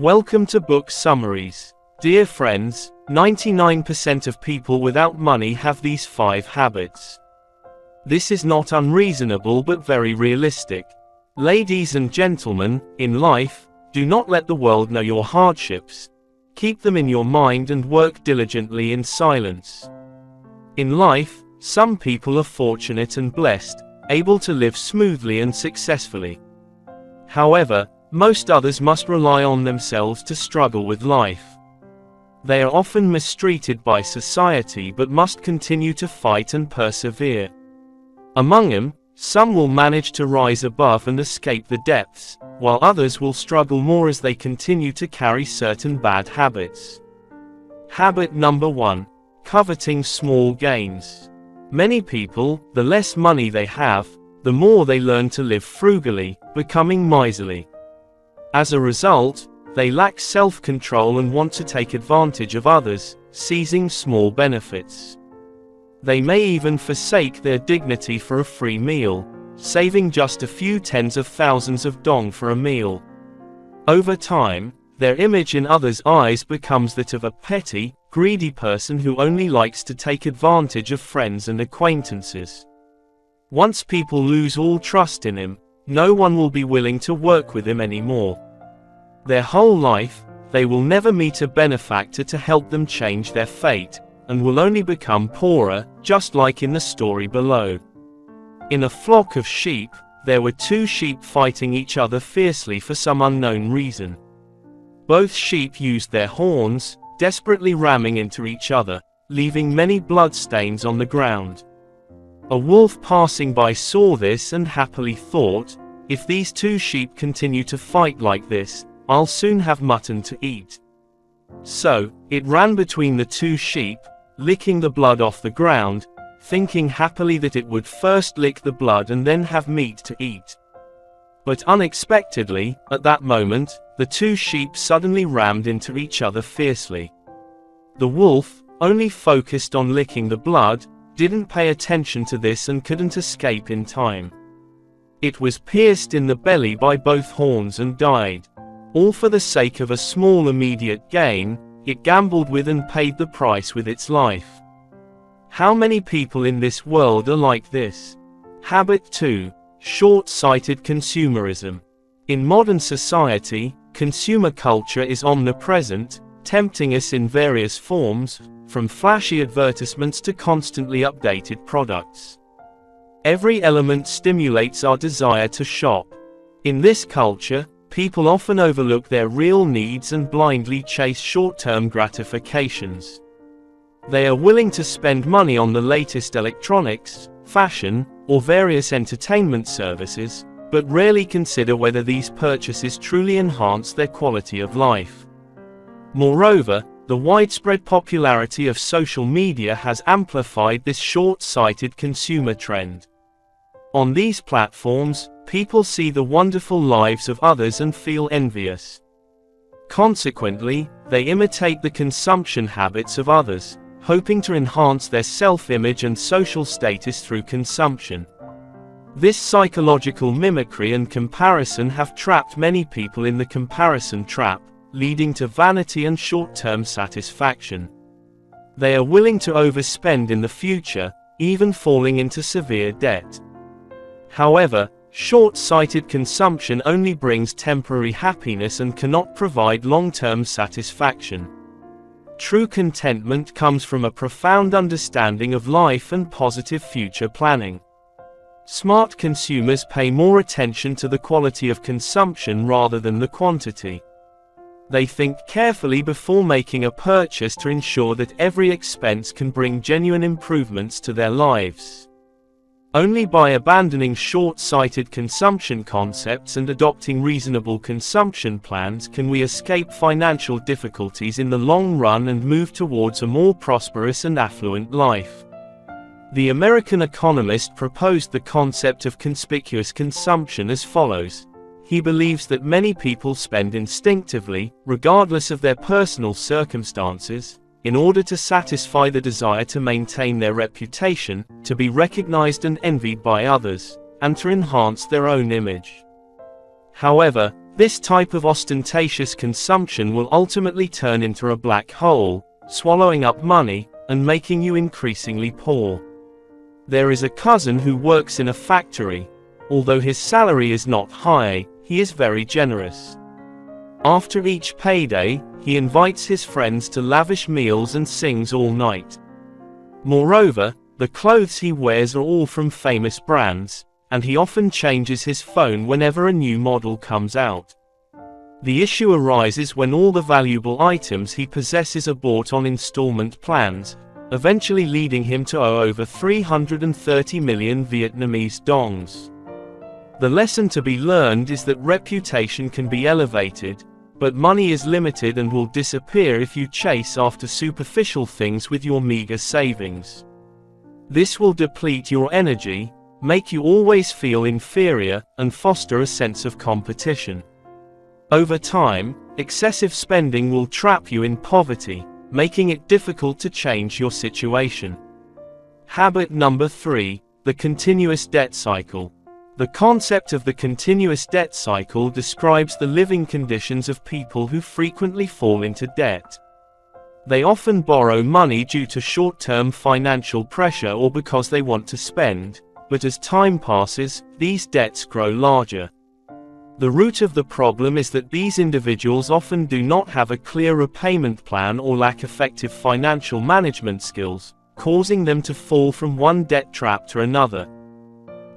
Welcome to Book Summaries. Dear friends, 99% of people without money have these 5 habits. This is not unreasonable but very realistic. Ladies and gentlemen, in life, do not let the world know your hardships. Keep them in your mind and work diligently in silence. In life, some people are fortunate and blessed, able to live smoothly and successfully. However, most others must rely on themselves to struggle with life. They are often mistreated by society but must continue to fight and persevere. Among them, some will manage to rise above and escape the depths, while others will struggle more as they continue to carry certain bad habits. Habit number 1. Coveting small gains. Many people, the less money they have, the more they learn to live frugally, becoming miserly. As a result, they lack self-control and want to take advantage of others, seizing small benefits. They may even forsake their dignity for a free meal, saving just a few tens of thousands of dong for a meal. Over time, their image in others' eyes becomes that of a petty, greedy person who only likes to take advantage of friends and acquaintances. Once people lose all trust in him, no one will be willing to work with him anymore. Their whole life, they will never meet a benefactor to help them change their fate, and will only become poorer, just like in the story below. In a flock of sheep, there were 2 sheep fighting each other fiercely for some unknown reason. Both sheep used their horns, desperately ramming into each other, leaving many bloodstains on the ground. A wolf passing by saw this and happily thought, "If these 2 sheep continue to fight like this, I'll soon have mutton to eat." So, it ran between the 2 sheep, licking the blood off the ground, thinking happily that it would first lick the blood and then have meat to eat. But unexpectedly, at that moment, the 2 sheep suddenly rammed into each other fiercely. The wolf, only focused on licking the blood, didn't pay attention to this and couldn't escape in time. It was pierced in the belly by both horns and died. All for the sake of a small immediate gain, it gambled with and paid the price with its life. How many people in this world are like this? Habit 2. Short-sighted consumerism. In modern society, consumer culture is omnipresent, tempting us in various forms, from flashy advertisements to constantly updated products. Every element stimulates our desire to shop. In this culture, people often overlook their real needs and blindly chase short-term gratifications. They are willing to spend money on the latest electronics, fashion, or various entertainment services, but rarely consider whether these purchases truly enhance their quality of life. Moreover, the widespread popularity of social media has amplified this short-sighted consumer trend. On these platforms, people see the wonderful lives of others and feel envious. Consequently, they imitate the consumption habits of others, hoping to enhance their self-image and social status through consumption. This psychological mimicry and comparison have trapped many people in the comparison trap, leading to vanity and short-term satisfaction. They are willing to overspend in the future, even falling into severe debt. However, short-sighted consumption only brings temporary happiness and cannot provide long-term satisfaction. True contentment comes from a profound understanding of life and positive future planning. Smart consumers pay more attention to the quality of consumption rather than the quantity. They think carefully before making a purchase to ensure that every expense can bring genuine improvements to their lives. Only by abandoning short-sighted consumption concepts and adopting reasonable consumption plans can we escape financial difficulties in the long run and move towards a more prosperous and affluent life. The American economist proposed the concept of conspicuous consumption as follows. He believes that many people spend instinctively, regardless of their personal circumstances, in order to satisfy the desire to maintain their reputation, to be recognized and envied by others, and to enhance their own image. However, This type of ostentatious consumption will ultimately turn into a black hole, swallowing up money, and making you increasingly poor. There is a cousin who works in a factory. Although his salary is not high, he is very generous. After each payday, he invites his friends to lavish meals and sings all night. Moreover, the clothes he wears are all from famous brands, and he often changes his phone whenever a new model comes out. The issue arises when all the valuable items he possesses are bought on installment plans, eventually leading him to owe over 330 million Vietnamese dongs. The lesson to be learned is that reputation can be elevated, but money is limited and will disappear if you chase after superficial things with your meager savings. This will deplete your energy, make you always feel inferior, and foster a sense of competition. Over time, excessive spending will trap you in poverty, making it difficult to change your situation. Habit number 3, the continuous debt cycle. The concept of the continuous debt cycle describes the living conditions of people who frequently fall into debt. They often borrow money due to short-term financial pressure or because they want to spend, but as time passes, these debts grow larger. The root of the problem is that these individuals often do not have a clear repayment plan or lack effective financial management skills, causing them to fall from one debt trap to another.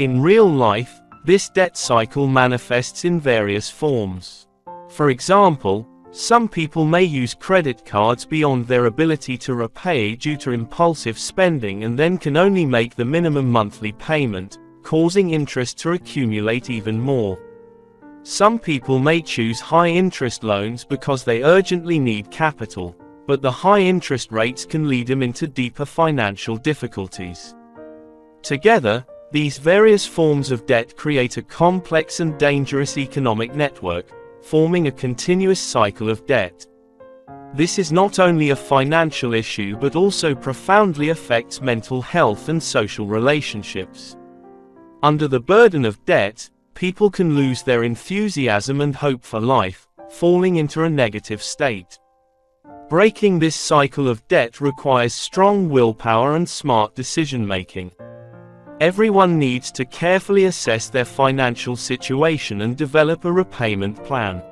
In real life, this debt cycle manifests in various forms. For example, some people may use credit cards beyond their ability to repay due to impulsive spending and then can only make the minimum monthly payment, causing interest to accumulate even more. Some people may choose high-interest loans because they urgently need capital, but the high interest rates can lead them into deeper financial difficulties. Together, these various forms of debt create a complex and dangerous economic network, forming a continuous cycle of debt. This is not only a financial issue but also profoundly affects mental health and social relationships. Under the burden of debt, people can lose their enthusiasm and hope for life, falling into a negative state. Breaking this cycle of debt requires strong willpower and smart decision-making. Everyone needs to carefully assess their financial situation and develop a repayment plan.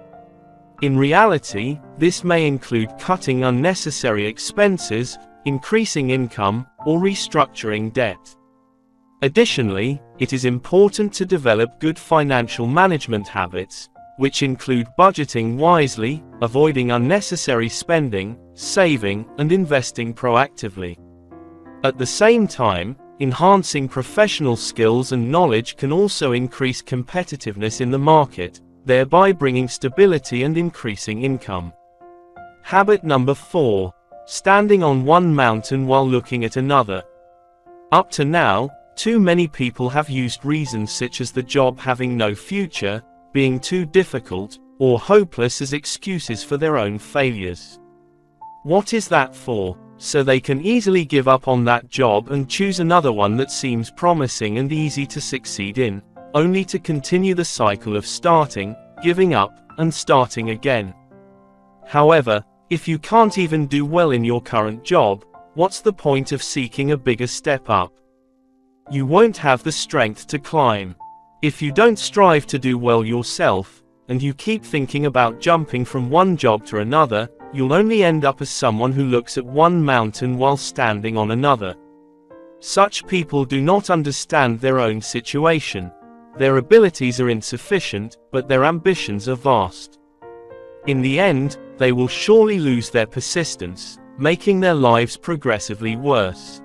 In reality, this may include cutting unnecessary expenses, increasing income, or restructuring debt. Additionally, it is important to develop good financial management habits, which include budgeting wisely, avoiding unnecessary spending, saving, and investing proactively. At the same time, enhancing professional skills and knowledge can also increase competitiveness in the market, thereby bringing stability and increasing income. Habit number 4. Standing on one mountain while looking at another. Up to now, too many people have used reasons such as the job having no future, being too difficult, or hopeless as excuses for their own failures. What is that for? So they can easily give up on that job and choose another one that seems promising and easy to succeed in, only to continue the cycle of starting, giving up, and starting again. However, if you can't even do well in your current job, what's the point of seeking a bigger step up? You won't have the strength to climb. If you don't strive to do well yourself, and you keep thinking about jumping from one job to another, you'll only end up as someone who looks at one mountain while standing on another. Such people do not understand their own situation. Their abilities are insufficient, but their ambitions are vast. In the end, they will surely lose their persistence, making their lives progressively worse.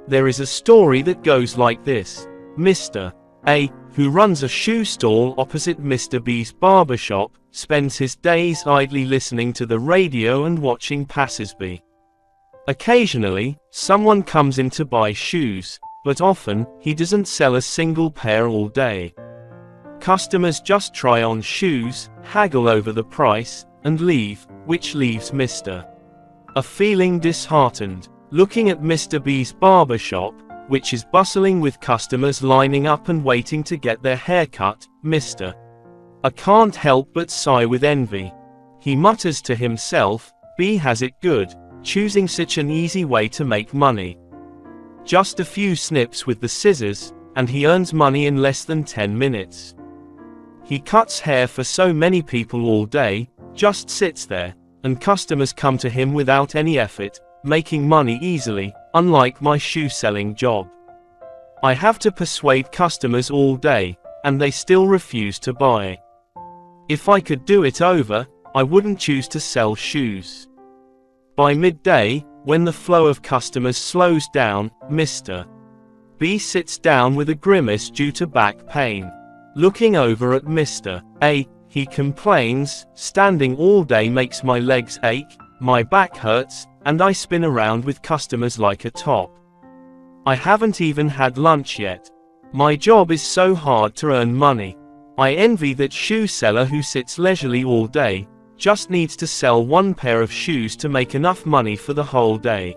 There is a story that goes like this. Mr. A, who runs a shoe stall opposite Mr. B's barbershop, spends his days idly listening to the radio and watching passersby. Occasionally, someone comes in to buy shoes, but often, he doesn't sell a single pair all day. Customers just try on shoes, haggle over the price, and leave, which leaves Mr. A feeling disheartened. Looking at Mr. B's barbershop, which is bustling with customers lining up and waiting to get their hair cut, Mr. I can't help but sigh with envy. He mutters to himself, B has it good, choosing such an easy way to make money. Just a few snips with the scissors, and he earns money in less than 10 minutes. He cuts hair for so many people all day, just sits there, and customers come to him without any effort, making money easily, unlike my shoe-selling job. I have to persuade customers all day, and they still refuse to buy. If I could do it over, I wouldn't choose to sell shoes. By midday, when the flow of customers slows down, Mr. B sits down with a grimace due to back pain. Looking over at Mr. A, he complains, standing all day makes my legs ache, my back hurts, and I spin around with customers like a top. I haven't even had lunch yet. My job is so hard to earn money. I envy that shoe seller who sits leisurely all day, just needs to sell one pair of shoes to make enough money for the whole day.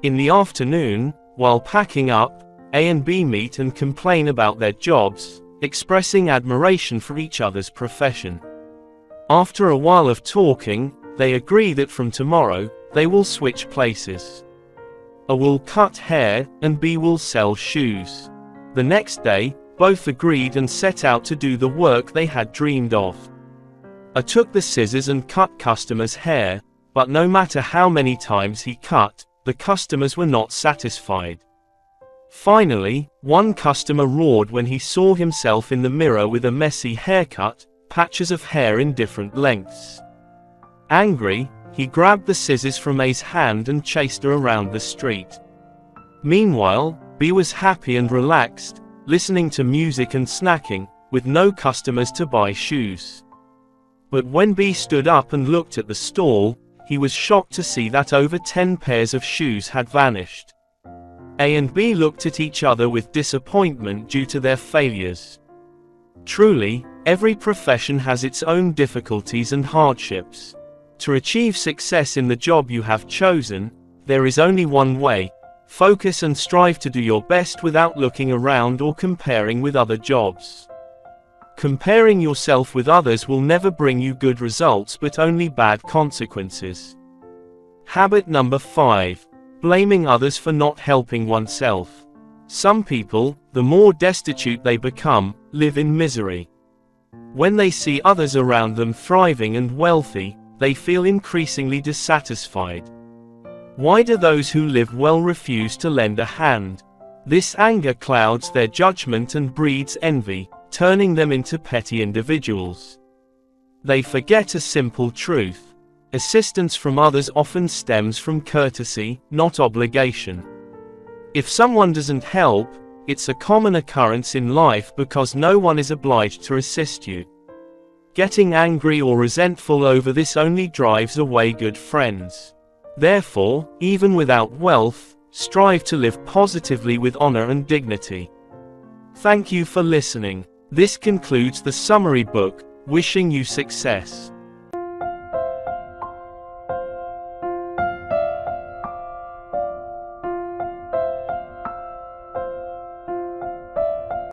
In the afternoon, while packing up, A and B meet and complain about their jobs, expressing admiration for each other's profession. After a while of talking, they agree that from tomorrow, they will switch places. A will cut hair, and B will sell shoes. The next day, both agreed and set out to do the work they had dreamed of. A took the scissors and cut customers' hair, but no matter how many times he cut, the customers were not satisfied. Finally, one customer roared when he saw himself in the mirror with a messy haircut, patches of hair in different lengths. Angry, he grabbed the scissors from A's hand and chased her around the street. Meanwhile, B was happy and relaxed, listening to music and snacking, with no customers to buy shoes. But when B stood up and looked at the stall, he was shocked to see that over 10 pairs of shoes had vanished. A and B looked at each other with disappointment due to their failures. Truly, every profession has its own difficulties and hardships. To achieve success in the job you have chosen, there is only one way: focus and strive to do your best without looking around or comparing with other jobs. Comparing yourself with others will never bring you good results but only bad consequences. Habit number 5. Blaming others for not helping oneself. Some people, the more destitute they become, live in misery. When they see others around them thriving and wealthy, they feel increasingly dissatisfied. Why do those who live well refuse to lend a hand? This anger clouds their judgment and breeds envy, turning them into petty individuals. They forget a simple truth. Assistance from others often stems from courtesy, not obligation. If someone doesn't help, it's a common occurrence in life because no one is obliged to assist you. Getting angry or resentful over this only drives away good friends. Therefore, even without wealth, strive to live positively with honor and dignity. Thank you for listening. This concludes the summary book. Wishing you success.